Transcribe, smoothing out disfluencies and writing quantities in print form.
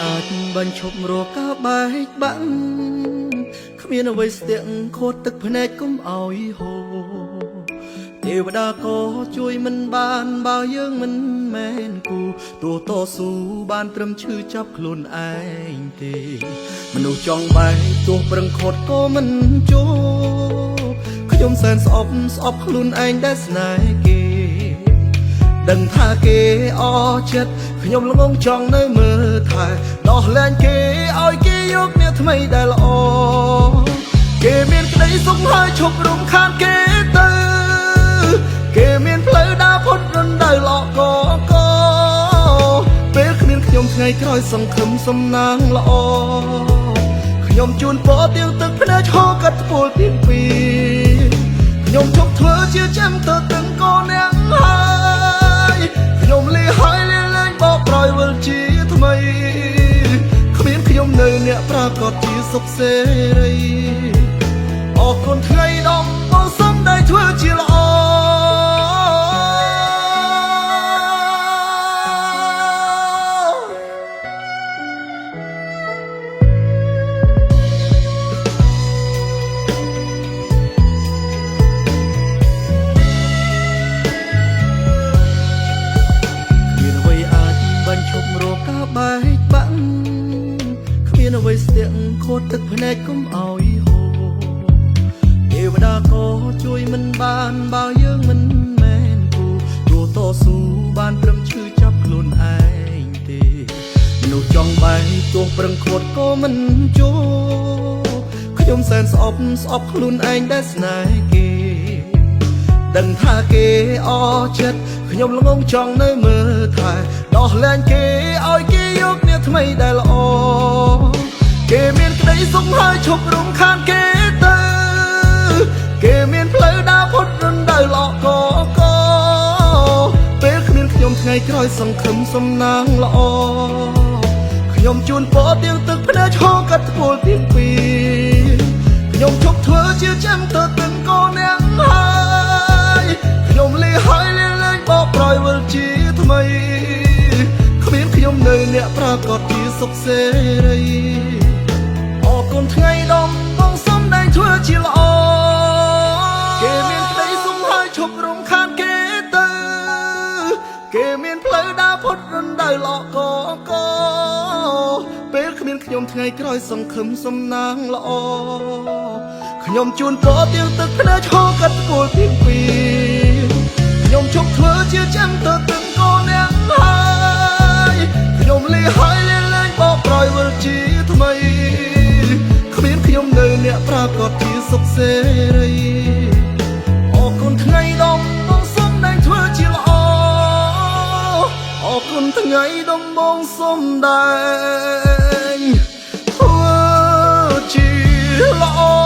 អាចបាញ់ឈប់រកការបែកបាក់គ្មានអ្វីស្ទាក់ខូតទឹកភ្នែកកុំឲ្យហូរទេវតាក៏ជួយមិនបានបើយើងមិនមែនគូទោះតស៊ូបានត្រឹមឈឺចាប់ខ្លួនឯងទេមនុស្សចង់បែកទោះប្រឹងខត់ក៏មិនចូលខ្ញុំសែនស្អប់ខ្លួនឯងដែលស្នេហ៍គេដឹងថាគេអចិត្តខ្ញុំល្ងងចង់នៅមើលថែដោះលែងគេឲ្យគេយកអ្នកថ្មីដែលល្អគេមានក្តីសុខហើយឈប់រំខានគេទៅគេមានផ្លូវដើរផុតរំដៅល្អកពេលគ្មានខ្ញុំថ្ងៃក្រោយសង្ឃឹមសំណាងល្អខ្ញុំជូនពរទៀងទឹកភ្នែកហូរកាត់ពលពីពីខ្ញុំជប់ធ្វើជាចាំទៅទាំងកូនអ្នកហើយខ្ញុំលីហើយលីលែងបោកប្រយវិលជាថ្មីគ្មានខ្ញុំនៅអ្នកប្រកាសជាសុខសេរីអរគុណថ្ងៃដំបងសុំได้ធ្វើជាល្អបែកបាក់គ្មានអ្វីស្ទាក់ខូតទឹកភ្នែកកុំឲ្យហូរទេវតាក៏ជួយមិនបានបើយើងមិនមែនគូទោះតស៊ូបានត្រឹមឈឺចាប់ខ្លួនឯងទេមនុស្សចង់បែកទោះប្រឹងខត់ក៏មិនចូលខ្ញុំសែនស្អប់ខ្លួនឯងដែលស្នេហ៍គេដឹងថាគេអចិត្តខ្ញុំល្ងងចង់នៅមើលថែដោះលែងគេឲ្យគេយកអ្នកថ្មីដែលល្អគេមានក្តីសុខហើយឈប់រំខានគេទៅគេមានផ្លូវដើរផុតរំដៅល្អកពេលគ្មានខ្ញុំថ្ងៃក្រោយសង្ឃឹមសំណាងល្អខ្ញុំជូនពរទៀងទឹកភ្នែកហូរកាត់ពលពីពីខ្ញុំជប់ធ្វើជាចាំទៅទាំងកូនអ្នកហើយខ្ញុំលីហើយលីលែងបោកប្រយវិលជាថ្មីគ្មានខ្ញុំនៅអ្នកប្រកាសជាសុខសេរីអរគុណថ្ងៃដំបងសុំได้ធ្វើជាល្អគេមានក្តីសុខហើយឈប់រំខានគេទៅគេមានផ្លូវដើរផុតរំដៅល្អកពេលគ្មានខ្ញុំថ្ងៃក្រោយសង្ឃឹមសំណាងល្អខ្ញុំជូនពរទៀងទឹកភ្នែកហូរកាត់ពលពីពីខ្ញុំជប់ធ្វើជាចាំទៅទាំងកូនអ្នកហើយខ្ញុំលីហើយលីលែងបោកប្រយវិលជាថ្មីគ្មានខ្ញុំនៅអ្នកប្រកាសជាសុខសេរីអរគុណថ្ងៃដំបងសុំได้ធ្វើជាល្អអរគុណថ្ងៃដំបងសុំได้ធ្វើជាល្អ